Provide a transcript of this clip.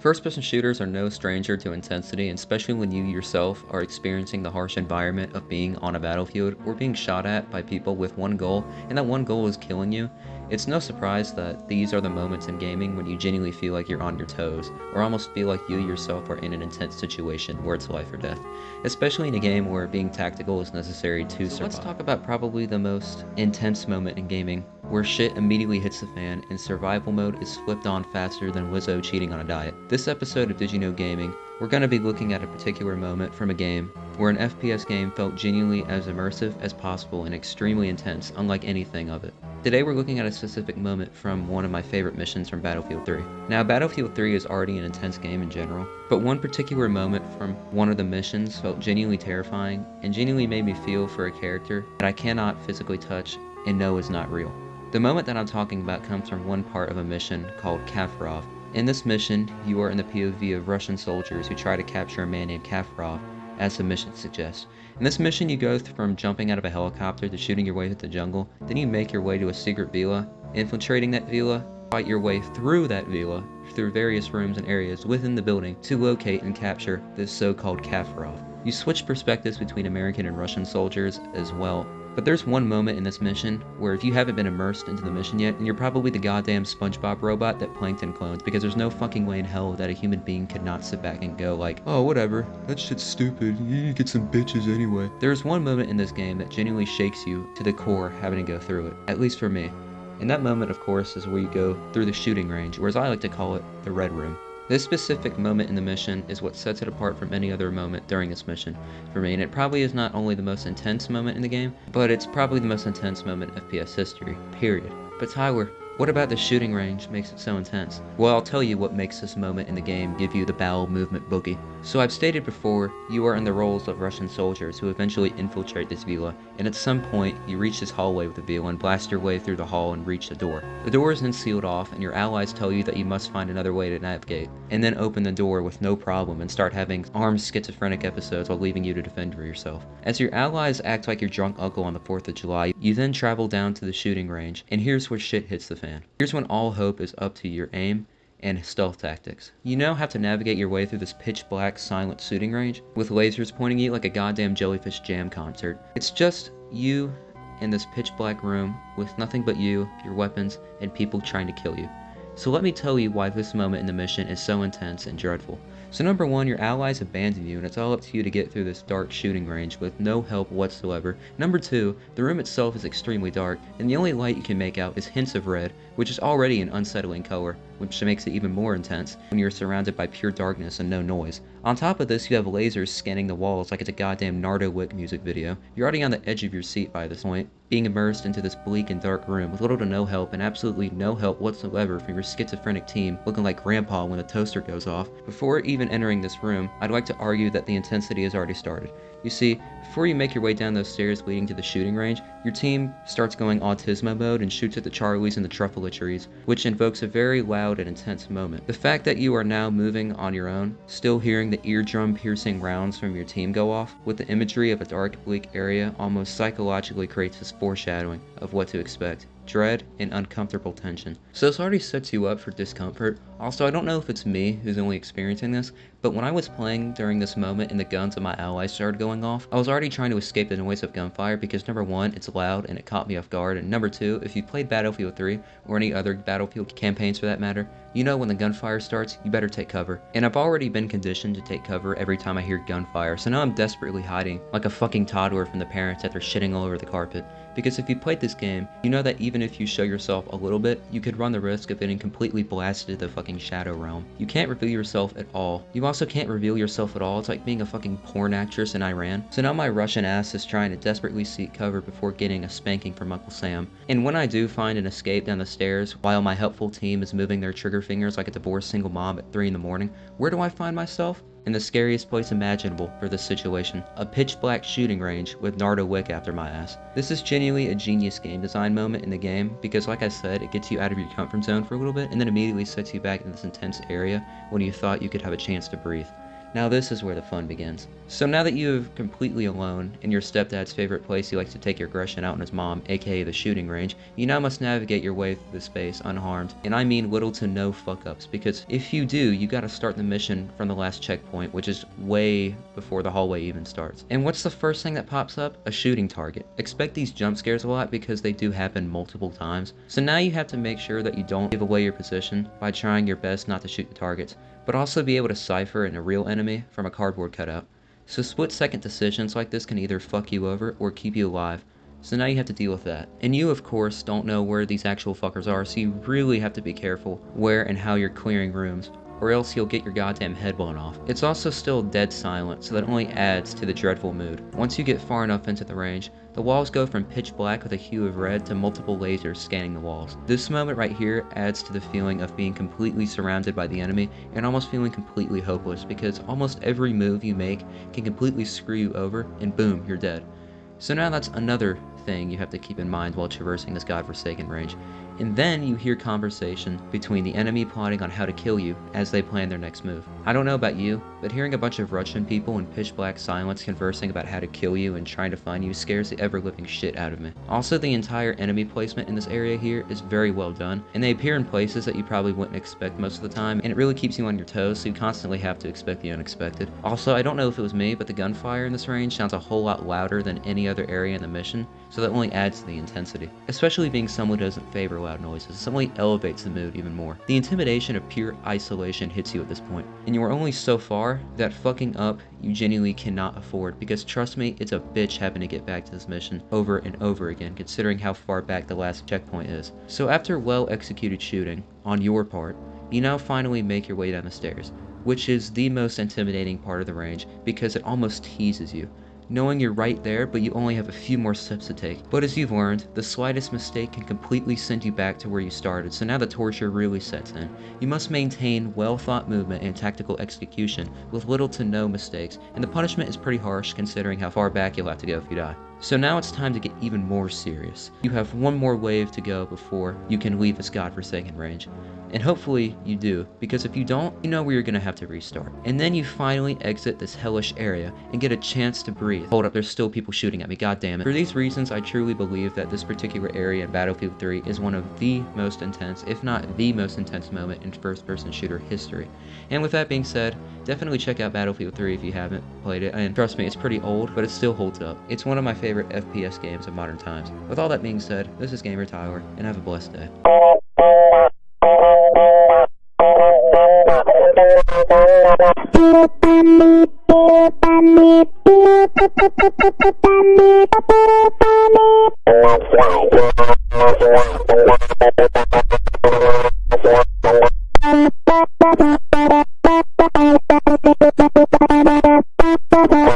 First-person shooters are no stranger to intensity, especially when you yourself are experiencing the harsh environment of being on a battlefield or being shot at by people with one goal, and that one goal is killing you. It's no surprise that these are the moments in gaming when you genuinely feel like you're on your toes, or almost feel like you yourself are in an intense situation where it's life or death, especially in a game where being tactical is necessary to survive. Let's talk about probably the most intense moment in gaming, where shit immediately hits the fan and survival mode is flipped on faster than Wizzo cheating on a diet. This episode of Did You Know Gaming, we're going to be looking at a particular moment from a game where an FPS game felt genuinely as immersive as possible and extremely intense, unlike anything of it. Today we're looking at a specific moment from one of my favorite missions from Battlefield 3. Now Battlefield 3 is already an intense game in general, but one particular moment from one of the missions felt genuinely terrifying and genuinely made me feel for a character that I cannot physically touch and know is not real. The moment that I'm talking about comes from one part of a mission called Kafarov. In this mission, you are in the POV of Russian soldiers who try to capture a man named Kafarov, as the mission suggests. In this mission, you go from jumping out of a helicopter to shooting your way through the jungle, then you make your way to a secret villa, infiltrating that villa, fight your way through that villa, through various rooms and areas within the building to locate and capture this so-called Kafarov. You switch perspectives between American and Russian soldiers as well. But there's one moment in this mission where if you haven't been immersed into the mission yet, then you're probably the goddamn SpongeBob robot that Plankton clones, because there's no fucking way in hell that a human being could not sit back and go like, oh whatever, that shit's stupid, you need to get some bitches anyway. There's one moment in this game that genuinely shakes you to the core having to go through it, at least for me. And that moment of course is where you go through the shooting range, or as I like to call it, the Red Room. This specific moment in the mission is what sets it apart from any other moment during this mission for me, and it probably is not only the most intense moment in the game, but it's probably the most intense moment in FPS history, period. But Tyler, what about the shooting range makes it so intense? Well, I'll tell you what makes this moment in the game give you the bowel movement boogie. So I've stated before, you are in the roles of Russian soldiers who eventually infiltrate this villa, and at some point, you reach this hallway with the villa and blast your way through the hall and reach the door. The door is then sealed off, and your allies tell you that you must find another way to navigate, and then open the door with no problem and start having armed schizophrenic episodes while leaving you to defend yourself. As your allies act like your drunk uncle on the 4th of July, you then travel down to the shooting range, and here's where shit hits the fan. Here's when all hope is up to your aim and stealth tactics. You now have to navigate your way through this pitch black silent shooting range with lasers pointing at you like a goddamn Jellyfish Jam concert. It's just you in this pitch black room with nothing but you, your weapons, and people trying to kill you. So let me tell you why this moment in the mission is so intense and dreadful. So number one, your allies abandon you and it's all up to you to get through this dark shooting range with no help whatsoever. Number two, the room itself is extremely dark and the only light you can make out is hints of red, which is already an unsettling color, which makes it even more intense when you're surrounded by pure darkness and no noise. On top of this, you have lasers scanning the walls like it's a goddamn Nardo Wick music video. You're already on the edge of your seat by this point, being immersed into this bleak and dark room with little to no help and absolutely no help whatsoever from your schizophrenic team looking like grandpa when the toaster goes off. Before even entering this room, I'd like to argue that the intensity has already started. You see, before you make your way down those stairs leading to the shooting range, your team starts going autismo mode and shoots at the Charlies and the truffle trees, which invokes a very loud and intense moment. The fact that you are now moving on your own, still hearing the eardrum-piercing rounds from your team go off, with the imagery of a dark, bleak area almost psychologically creates this foreshadowing of what to expect. Dread, and uncomfortable tension. So this already sets you up for discomfort. Also, I don't know if it's me who's only experiencing this, but when I was playing during this moment and the guns of my allies started going off, I was already trying to escape the noise of gunfire because number one, it's loud and it caught me off guard, and number two, if you've played Battlefield 3, or any other Battlefield campaigns for that matter, you know when the gunfire starts, you better take cover. And I've already been conditioned to take cover every time I hear gunfire, so now I'm desperately hiding like a fucking toddler from the parents that they're shitting all over the carpet. Because if you played this game, you know that even if you show yourself a little bit, you could run the risk of getting completely blasted to the fucking shadow realm. You can't reveal yourself at all. You also can't reveal yourself at all. It's like being a fucking porn actress in Iran. So now my Russian ass is trying to desperately seek cover before getting a spanking from Uncle Sam. And when I do find an escape down the stairs, while my helpful team is moving their trigger fingers like a divorced single mom at 3 in the morning, where do I find myself? In the scariest place imaginable for this situation, a pitch black shooting range with Nardo Wick after my ass. This is genuinely a genius game design moment in the game because like I said, it gets you out of your comfort zone for a little bit and then immediately sets you back in this intense area when you thought you could have a chance to breathe. Now this is where the fun begins. So now that you are completely alone in your stepdad's favorite place he likes to take your aggression out on his mom, aka the shooting range, you now must navigate your way through the space unharmed. And I mean little to no fuck-ups, because if you do, you gotta start the mission from the last checkpoint, which is way before the hallway even starts. And what's the first thing that pops up? A shooting target. Expect these jump scares a lot because they do happen multiple times. So now you have to make sure that you don't give away your position by trying your best not to shoot the targets, but also be able to cipher in a real enemy from a cardboard cutout. So split-second decisions like this can either fuck you over or keep you alive. So now you have to deal with that. And you, of course, don't know where these actual fuckers are, so you really have to be careful where and how you're clearing rooms, or else you'll get your goddamn head blown off. It's also still dead silent, so that only adds to the dreadful mood. Once you get far enough into the range, the walls go from pitch black with a hue of red to multiple lasers scanning the walls. This moment right here adds to the feeling of being completely surrounded by the enemy and almost feeling completely hopeless, because almost every move you make can completely screw you over and boom, you're dead. So now that's another thing you have to keep in mind while traversing this godforsaken range. And then you hear conversation between the enemy plotting on how to kill you as they plan their next move. I don't know about you, but hearing a bunch of Russian people in pitch black silence conversing about how to kill you and trying to find you scares the ever-living shit out of me. Also, the entire enemy placement in this area here is very well done, and they appear in places that you probably wouldn't expect most of the time, and it really keeps you on your toes, so you constantly have to expect the unexpected. Also, I don't know if it was me, but the gunfire in this range sounds a whole lot louder than any other area in the mission, so that only adds to the intensity. Especially being someone who doesn't favor loud noises, it only elevates the mood even more. The intimidation of pure isolation hits you at this point, and you are only so far that fucking up you genuinely cannot afford, because trust me, it's a bitch having to get back to this mission over and over again, considering how far back the last checkpoint is. So after well executed shooting on your part, you now finally make your way down the stairs, which is the most intimidating part of the range because it almost teases you, knowing you're right there, but you only have a few more steps to take. But as you've learned, the slightest mistake can completely send you back to where you started, so now the torture really sets in. You must maintain well-thought movement and tactical execution with little to no mistakes, and the punishment is pretty harsh considering how far back you'll have to go if you die. So now it's time to get even more serious. You have one more wave to go before you can leave this godforsaken range. And hopefully you do, because if you don't, you know where you're gonna have to restart. And then you finally exit this hellish area and get a chance to breathe. Hold up, there's still people shooting at me, god damn it. For these reasons, I truly believe that this particular area in Battlefield 3 is one of the most intense, if not the most intense moment in first-person shooter history. And with that being said, definitely check out Battlefield 3 if you haven't played it, and trust me, it's pretty old, but it still holds up. It's one of my favorite FPS games of modern times. With all that being said, this is Gamer Tyler, and have a blessed day.